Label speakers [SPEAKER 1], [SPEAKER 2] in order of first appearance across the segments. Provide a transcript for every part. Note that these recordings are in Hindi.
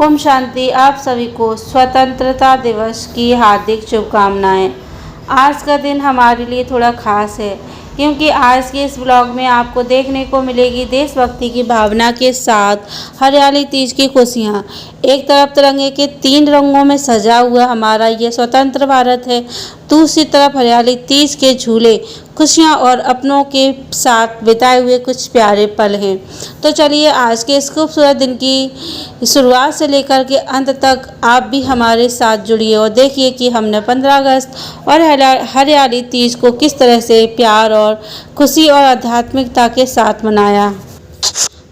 [SPEAKER 1] ओम शांति। आप सभी को स्वतंत्रता दिवस की हार्दिक शुभकामनाएं। आज का दिन हमारे लिए थोड़ा खास है क्योंकि आज के इस ब्लॉग में आपको देखने को मिलेगी देशभक्ति की भावना के साथ हरियाली तीज की खुशियाँ। एक तरफ तिरंगे के 3 रंगों में सजा हुआ हमारा ये स्वतंत्र भारत है, दूसरी तरफ हरियाली तीज के झूले, खुशियाँ और अपनों के साथ बिताए हुए कुछ प्यारे पल हैं। तो चलिए आज के इस खूबसूरत दिन की शुरुआत से लेकर के अंत तक आप भी हमारे साथ जुड़िए और देखिए कि हमने 15 अगस्त और हरियाली तीज को किस तरह से प्यार और खुशी और आध्यात्मिकता के साथ मनाया।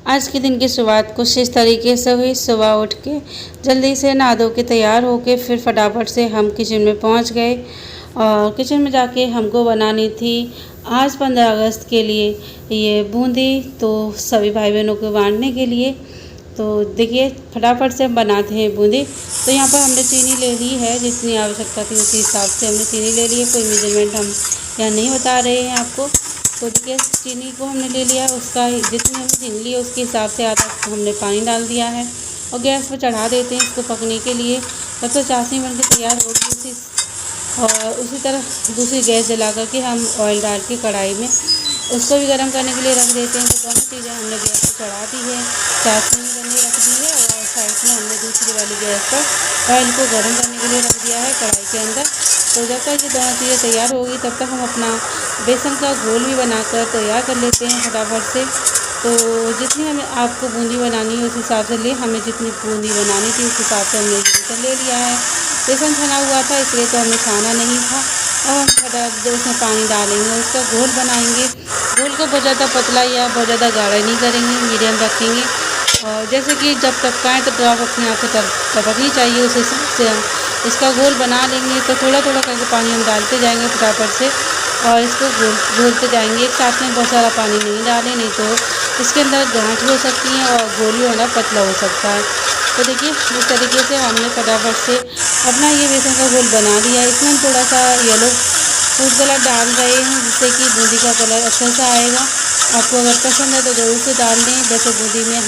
[SPEAKER 1] आज के दिन की शुरुआत कुछ इस तरीके से हुई। सुबह उठ के जल्दी से नहा धो के तैयार होके फिर फटाफट से हम किचन में पहुंच गए और किचन में जाके हमको बनानी थी आज 15 अगस्त के लिए ये बूंदी, तो सभी भाई बहनों को बांटने के लिए। तो देखिए फटाफट से हम बनाते हैं बूंदी। तो यहाँ पर हमने चीनी ले ली है, जितनी आवश्यकता थी उसी हिसाब से हमने चीनी ले ली है। कोई मेजरमेंट हम यहाँ नहीं बता रहे हैं आपको। तो देखिए चीनी को हमने ले लिया, उसका जितनी हमने चीनी ली उसके हिसाब से आधा हमने पानी डाल दिया है और गैस पर चढ़ा देते हैं इसको पकने के लिए। तब तक चाशनी बन के तैयार होगी। और उसी तरह दूसरी गैस जला करके हम ऑयल डाल के कढ़ाई में उसको भी गर्म करने के लिए रख देते हैं। तो दोनों चीज़ें हमने गैस पर चढ़ा दी है, चाशनी भी बनने रख दी है और साइड में हमने दूसरी वाली गैस पर ऑयल को गर्म करने के लिए रख दिया है कढ़ाई के अंदर। तो जब तक ये दोनों चीज़ें तैयार होगी तब तक हम अपना बेसन का घोल भी बनाकर तैयार कर लेते हैं फटाफट से। तो जितनी हमें आपको बूंदी बनानी है उस हिसाब से ले, हमें जितनी बूंदी बनानी थी उस हिसाब से हमने बेसन ले लिया है। बेसन छना हुआ था इसलिए तो हमने छाना नहीं था। अब हम फटाफट उसमें पानी डालेंगे, उसका घोल बनाएंगे। घोल को बहुत ज़्यादा पतला या बहुत ज़्यादा गाढ़ा नहीं करेंगे, मीडियम रखेंगे। और जैसे कि जब टपकाएँ तो आप अपने हाथ से टपकनी चाहिए, उस हिसाब से हम इसका घोल बना लेंगे। तो थोड़ा थोड़ा करके पानी हम डालते जाएंगे फटाफट से और इसको घोलते जाएंगे। एक साथ में बहुत सारा पानी नहीं डालें, नहीं तो इसके अंदर गांठ हो सकती हैं और घोल भी होना पतला हो सकता है। तो देखिए इस तरीके से हमने फटाफट से अपना ये बेसन का घोल बना दिया। इसमें हम थोड़ा सा येलो फूड कलर डाल रहे हैं जिससे कि बूंदी का कलर अच्छा सा आएगा। आपको अगर पसंद है तो ज़रूर से डाल दें, वैसे बूंदी में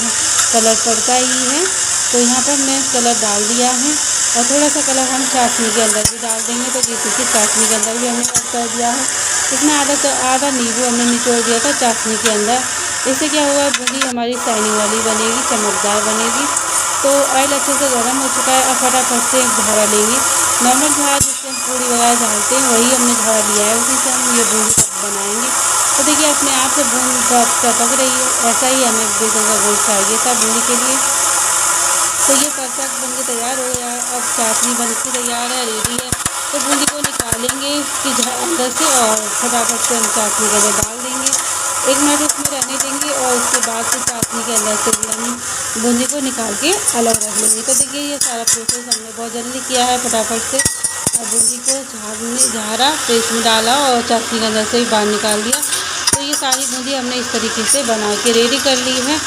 [SPEAKER 1] कलर पड़ता ही है। तो यहाँ पर हमने कलर डाल दिया है और थोड़ा सा कलर हम चाशनी के अंदर भी डाल देंगे। तो देखिए चाशनी के अंदर भी हमने ऐड कर दिया है। इसमें आधा नींबू हमने निचोड़ दिया था चाशनी के अंदर। इससे क्या होगा, बूंदी हमारी शाइनिंग वाली बनेगी, चमकदार बनेगी। तो ऑयल अच्छे से गर्म हो चुका है। अब फटाफट से एक झाड़ा लेंगे, नॉर्मल झाड़ा जिससे हम पूड़ी वगैरह झाड़ते हैं वही हमने झाड़ा लिया है, उसी से हम ये बूंदी बनाएंगे। तो देखिए अपने आप से बूंद टपक रही है, ऐसा ही हमें बेसन का घोल चाहिए था बूंदी के लिए। तो ये परफेक्ट बन के तैयार हो गया है। अब चाशनी बन के तैयार है, रेडी है। तो बूंदी को निकालेंगे इसकी अंदर से और फटाफट से हम चाशनी के अंदर डाल देंगे। 1 मिनट उसमें रहने देंगे और उसके बाद फिर चाशनी के अंदर से हम बूंदी को निकाल के अलग रख लेंगे। तो देखिए ये सारा प्रोसेस हमने बहुत जल्दी किया है फटाफट से। और बूंदी को झाड़ा, फिर इसमें डाला और चाशनी के अंदर से भी बाहर निकाल दिया। तो ये सारी बूंदी हमने इस तरीके से बना के रेडी कर ली है।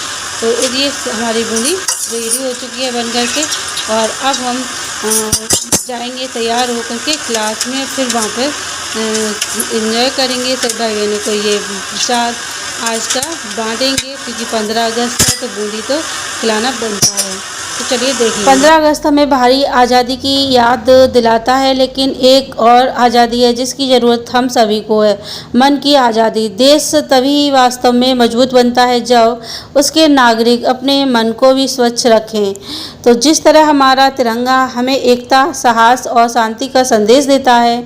[SPEAKER 1] तो ये हमारी बूंदी रेडी हो चुकी है बन कर के। और अब हम जाएंगे तैयार होकर के क्लास में, फिर वहाँ पर एंजॉय करेंगे। सब भाई बहनों को ये प्रसाद आज का बांटेंगे क्योंकि 15 अगस्त है तो बूंदी तो खिलाना बनता है। तो चलिए देखिए 15 अगस्त हमें भारी आज़ादी की याद दिलाता है, लेकिन एक और आज़ादी है जिसकी ज़रूरत हम सभी को है, मन की आज़ादी। देश तभी वास्तव में मजबूत बनता है जब उसके नागरिक अपने मन को भी स्वच्छ रखें। तो जिस तरह हमारा तिरंगा हमें एकता, साहस और शांति का संदेश देता है,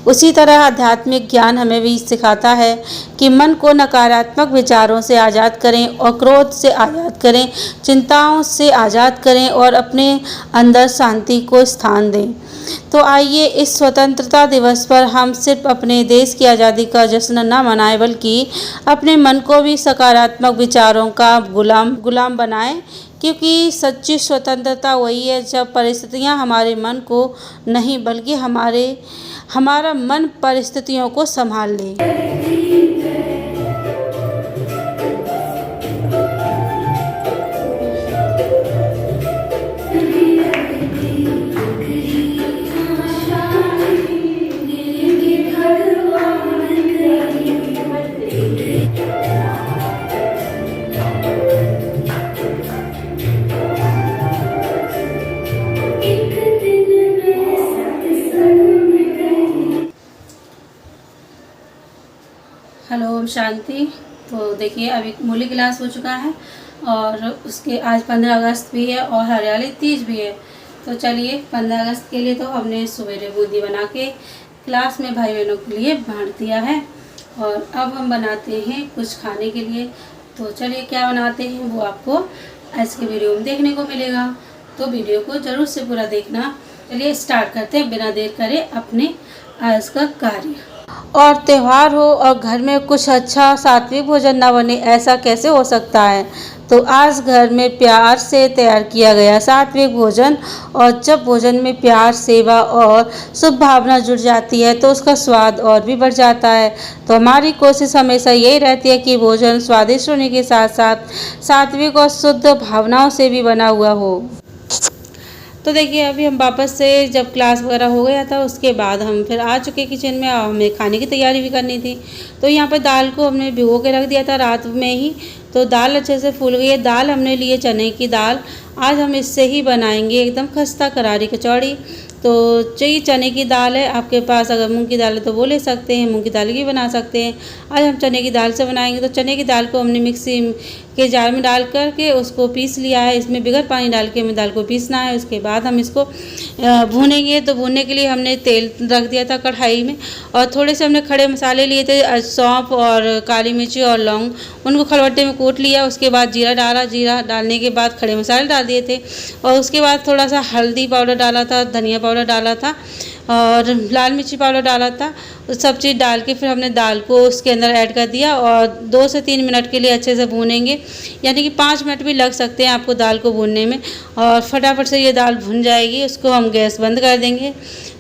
[SPEAKER 1] उसी तरह आध्यात्मिक ज्ञान हमें भी सिखाता है कि मन को नकारात्मक विचारों से आज़ाद करें और क्रोध से आज़ाद करें, चिंताओं से आज़ाद करें और अपने अंदर शांति को स्थान दें। तो आइए इस स्वतंत्रता दिवस पर हम सिर्फ अपने देश की आज़ादी का जश्न न मनाएं बल्कि अपने मन को भी सकारात्मक विचारों का गुलाम बनाएं, क्योंकि सच्ची स्वतंत्रता वही है जब परिस्थितियां हमारे मन को नहीं बल्कि हमारा मन परिस्थितियों को संभाल ले। शांति। तो देखिए अभी मूली क्लास हो चुका है और उसके आज 15 अगस्त भी है और हरियाली तीज भी है। तो चलिए 15 अगस्त के लिए तो हमने सवेरे बूंदी बना के क्लास में भाई बहनों के लिए बांट दिया है और अब हम बनाते हैं कुछ खाने के लिए। तो चलिए क्या बनाते हैं वो आपको आज के वीडियो में देखने को मिलेगा, तो वीडियो को ज़रूर से पूरा देखना। चलिए स्टार्ट करते हैं बिना देर करे अपने आज का कार्य। और त्यौहार हो और घर में कुछ अच्छा सात्विक भोजन ना बने, ऐसा कैसे हो सकता है। तो आज घर में प्यार से तैयार किया गया सात्विक भोजन, और जब भोजन में प्यार, सेवा और शुभ भावना जुड़ जाती है तो उसका स्वाद और भी बढ़ जाता है। तो हमारी कोशिश हमेशा यही रहती है कि भोजन स्वादिष्ट होने के साथ साथ सात्विक और शुद्ध भावनाओं से भी बना हुआ हो। तो देखिए अभी हम वापस से जब क्लास वगैरह हो गया था उसके बाद हम फिर आ चुके किचन में। हमें खाने की तैयारी भी करनी थी। तो यहाँ पर दाल को हमने भिगो के रख दिया था रात में ही, तो दाल अच्छे से फूल गई है। दाल हमने लिए चने की दाल, आज हम इससे ही बनाएंगे एकदम खस्ता करारी कचौड़ी। तो चाहिए चने की दाल है, आपके पास अगर मूंग की दाल है तो वो ले सकते हैं, मूंग की दाल की बना सकते हैं। आज हम चने की दाल से बनाएंगे। तो चने की दाल को हमने मिक्सी के जार में डाल करके उसको पीस लिया है। इसमें बगैर पानी डाल के हमें दाल को पीसना है। उसके बाद हम इसको भूनेंगे। तो भूनने के लिए हमने तेल रख दिया था कढ़ाई में और थोड़े से हमने खड़े मसाले लिए थे, सौंफ और काली मिर्ची और लौंग, उनको खलबट्टे में कूट लिया। उसके बाद जीरा डाला, जीरा डालने के बाद खड़े मसाले डाल दिए थे और उसके बाद थोड़ा सा हल्दी पाउडर डाला था, धनिया पाउडर डाला था और लाल मिर्ची पाउडर डाला था। सब चीज़ डाल के फिर हमने दाल को उसके अंदर ऐड कर दिया और 2 से 3 मिनट के लिए अच्छे से भूनेंगे, यानी कि 5 मिनट भी लग सकते हैं आपको दाल को भूनने में। और फटाफट से ये दाल भुन जाएगी, उसको हम गैस बंद कर देंगे।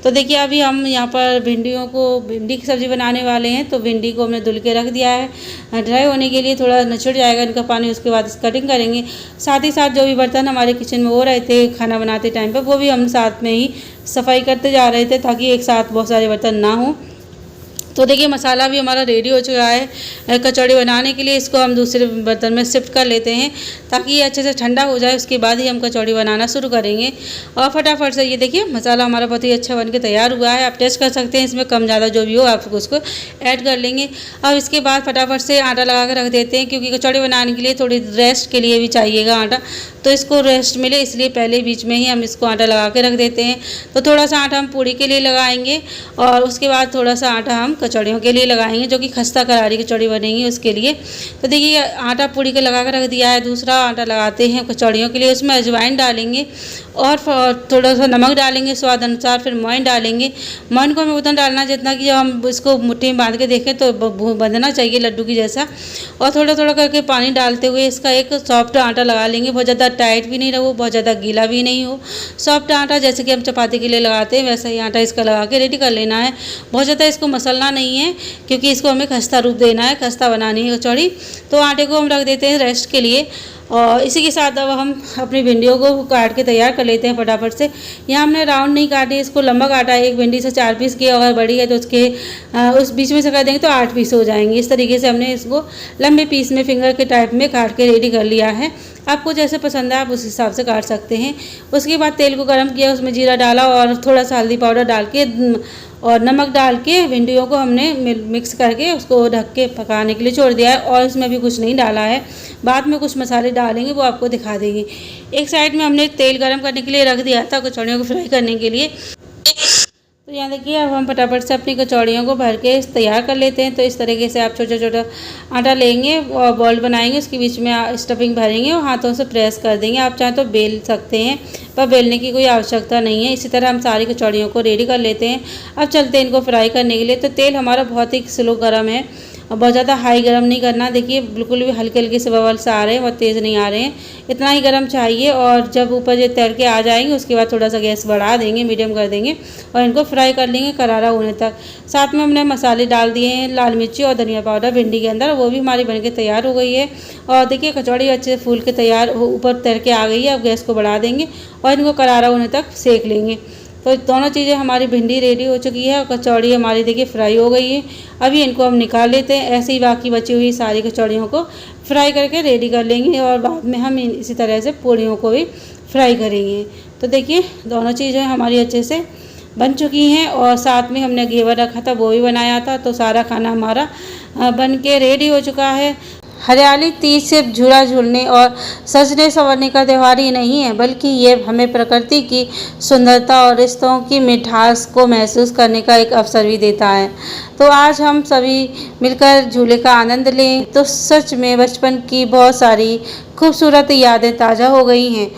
[SPEAKER 1] तो देखिए अभी हम यहाँ पर भिंडी की सब्ज़ी बनाने वाले हैं। तो भिंडी को हमने धुल के रख दिया है ड्राई होने के लिए, थोड़ा निचड़ जाएगा इनका पानी। उसके बाद इस कटिंग करेंगे। साथ ही साथ जो भी बर्तन हमारे किचन में हो रहे थे खाना बनाते टाइम पर, वो भी हम साथ में ही सफाई करते जा रहे थे ताकि एक साथ बहुत सारे बर्तन ना हों। तो देखिए मसाला भी हमारा रेडी हो चुका है कचौड़ी बनाने के लिए। इसको हम दूसरे बर्तन में शिफ्ट कर लेते हैं ताकि ये अच्छे से ठंडा हो जाए, उसके बाद ही हम कचौड़ी बनाना शुरू करेंगे। और फटाफट से ये देखिए मसाला हमारा बहुत ही अच्छा बनके तैयार हुआ है। आप टेस्ट कर सकते हैं, इसमें कम ज़्यादा जो भी हो आप उसको ऐड कर लेंगे। अब इसके बाद फटाफट से आटा लगा कर रख देते हैं, क्योंकि कचौड़ी बनाने के लिए थोड़ी रेस्ट के लिए भी चाहिएगा आटा, तो इसको रेस्ट मिले इसलिए पहले बीच में ही हम इसको आटा लगा के रख देते हैं। तो थोड़ा सा आटा हम पूड़ी के लिए लगाएंगे और उसके बाद थोड़ा सा आटा हम कचौड़ियों के लिए लगाएंगे, जो कि खस्ता करारी कचौड़ी बनेगी उसके लिए। तो देखिए आटा पूड़ी के लगा कर रख दिया है। दूसरा आटा लगाते हैं कचौड़ियों के लिए, उसमें अजवाइन डालेंगे और थोड़ा सा नमक डालेंगे स्वाद अनुसार, फिर मोइन डालेंगे। मोइन को हमें उतना डालना जितना कि जब हम इसको मुट्ठी में बांध के देखें तो बंधना चाहिए लड्डू की जैसा। और थोड़ा थोड़ा करके पानी डालते हुए इसका एक सॉफ्ट आटा लगा लेंगे। बहुत ज़्यादा टाइट भी नहीं रहो, बहुत ज़्यादा गीला भी नहीं हो, सॉफ्ट आटा जैसे कि हम चपाती के लिए लगाते हैं वैसा ही आटा इसका लगा के रेडी कर लेना है। बहुत ज़्यादा इसको मसलना नहीं है, क्योंकि इसको हमें खस्ता रूप देना है, खस्ता बनानी है कचौड़ी। तो आटे को हम रख देते हैं रेस्ट के लिए। और इसी के साथ अब हम अपनी भिंडियों को काट के तैयार कर लेते हैं फटाफट से। यहाँ हमने राउंड नहीं काटी, इसको लंबा काटा है। एक भिंडी से 4 पीस किए, अगर बड़ी है तो उसके उस बीच में से कर देंगे तो 8 पीस हो जाएंगे। इस तरीके से हमने इसको लंबे पीस में फिंगर के टाइप में काट के रेडी कर लिया है। आपको जैसे पसंद है आप उस हिसाब से काट सकते हैं। उसके बाद तेल को गर्म किया, उसमें जीरा डाला और थोड़ा सा हल्दी पाउडर डाल के और नमक डाल के भिंडियों को हमने मिक्स करके उसको ढक के पकाने के लिए छोड़ दिया है। और इसमें भी कुछ नहीं डाला है, बाद में कुछ मसाले डालेंगे वो आपको दिखा देंगे। एक साइड में हमने तेल गरम करने के लिए रख दिया था कचौड़ियों को फ्राई करने के लिए। तो यहाँ देखिए अब हम फटाफट से अपनी कचौड़ियों को भर के तैयार कर लेते हैं। तो इस तरीके से आप छोटा छोटा आटा लेंगे और बॉल बनाएंगे, उसके बीच में स्टफिंग भरेंगे और हाथों से प्रेस कर देंगे। आप चाहें तो बेल सकते हैं, पर बेलने की कोई आवश्यकता नहीं है। इसी तरह हम सारी कचौड़ियों को रेडी कर लेते हैं। अब चलते हैं इनको फ्राई करने के लिए। तो तेल हमारा बहुत ही स्लो गर्म है और बहुत ज़्यादा हाई गरम नहीं करना। देखिए बिल्कुल भी हल्के हल्के से बबल्स आ रहे हैं, बहुत तेज़ नहीं आ रहे हैं, इतना ही गरम चाहिए। और जब ऊपर ये तैर के आ जाएंगे उसके बाद थोड़ा सा गैस बढ़ा देंगे, मीडियम कर देंगे और इनको फ्राई कर लेंगे करारा होने तक। साथ में हमने मसाले डाल दिए हैं, लाल मिर्ची और धनिया पाउडर भिंडी के अंदर, वो भी हमारी बनके तैयार हो गई है। और देखिए कचौड़ी अच्छे से फूल के तैयार ऊपर तैर के आ गई है। अब गैस को बढ़ा देंगे और इनको करारा होने तक सेक लेंगे। तो दोनों चीज़ें हमारी भिंडी रेडी हो चुकी है और कचौड़ी हमारी देखिए फ्राई हो गई है। अभी इनको हम निकाल लेते हैं। ऐसे ही बाकी बची हुई सारी कचौड़ियों को फ्राई करके रेडी कर लेंगे और बाद में हम इसी तरह से पूड़ियों को भी फ्राई करेंगे। तो देखिए दोनों चीज़ें हमारी अच्छे से बन चुकी हैं और साथ में हमने घेवर रखा था वो भी बनाया था। तो सारा खाना हमारा बन के रेडी हो चुका है। हरियाली तीज सिर्फ झूला झूलने और सजने संवरने का त्यौहार ही नहीं है, बल्कि ये हमें प्रकृति की सुंदरता और रिश्तों की मिठास को महसूस करने का एक अवसर भी देता है। तो आज हम सभी मिलकर झूले का आनंद लें तो सच में बचपन की बहुत सारी खूबसूरत यादें ताज़ा हो गई हैं।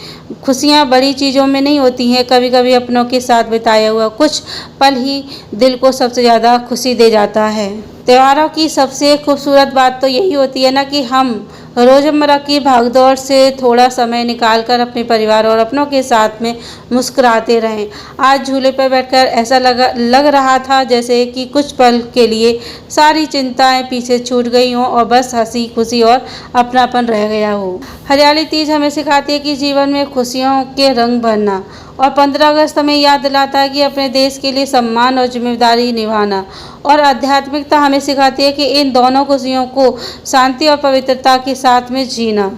[SPEAKER 1] खुशियाँ बड़ी चीज़ों में नहीं होती हैं, कभी कभी अपनों के साथ बिताया हुआ कुछ पल ही दिल को सबसे ज़्यादा खुशी दे जाता है। त्योहारों की सबसे खूबसूरत बात तो यही होती है ना कि हम रोज़मर्रा की भागदौड़ से थोड़ा समय निकालकर अपने परिवार और अपनों के साथ में मुस्कुराते रहें। आज झूले पर बैठकर ऐसा लग रहा था जैसे कि कुछ पल के लिए सारी चिंताएं पीछे छूट गई हों और बस हंसी खुशी और अपनापन रह गया हो। हरियाली तीज हमें सिखाती है कि जीवन में खुशियों के रंग भरना, और 15 अगस्त हमें याद दिलाता है कि अपने देश के लिए सम्मान और जिम्मेदारी निभाना, और आध्यात्मिकता हमें सिखाती है कि इन दोनों खुशियों को शांति और पवित्रता के साथ में जीना।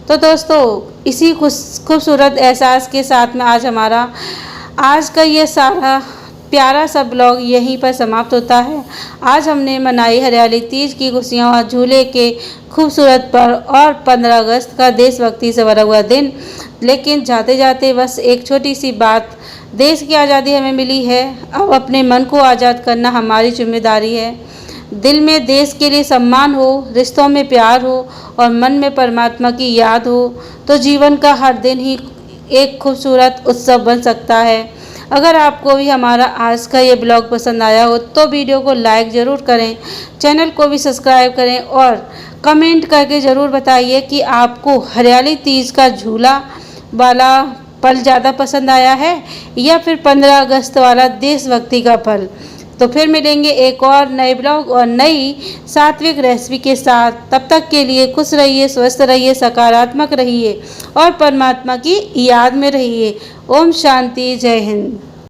[SPEAKER 1] तो दोस्तों, इसी खूबसूरत एहसास के साथ में आज का ये सारा प्यारा सा ब्लॉग यहीं पर समाप्त होता है। आज हमने मनाई हरियाली तीज की खुशियाँ और झूले के खूबसूरत पर्व और 15 अगस्त का देशभक्ति से भरा हुआ दिन। लेकिन जाते जाते बस एक छोटी सी बात, देश की आज़ादी हमें मिली है, अब अपने मन को आज़ाद करना हमारी जिम्मेदारी है। दिल में देश के लिए सम्मान हो, रिश्तों में प्यार हो और मन में परमात्मा की याद हो तो जीवन का हर दिन ही एक खूबसूरत उत्सव बन सकता है। अगर आपको भी हमारा आज का ये ब्लॉग पसंद आया हो तो वीडियो को लाइक ज़रूर करें, चैनल को भी सब्सक्राइब करें और कमेंट करके ज़रूर बताइए कि आपको हरियाली तीज का झूला वाला पल ज़्यादा पसंद आया है या फिर 15 अगस्त वाला देशभक्ति का पल। तो फिर मिलेंगे एक और नए ब्लॉग और नई सात्विक रेसिपी के साथ। तब तक के लिए खुश रहिए, स्वस्थ रहिए, सकारात्मक रहिए और परमात्मा की याद में रहिए। ओम शांति, जय हिंद।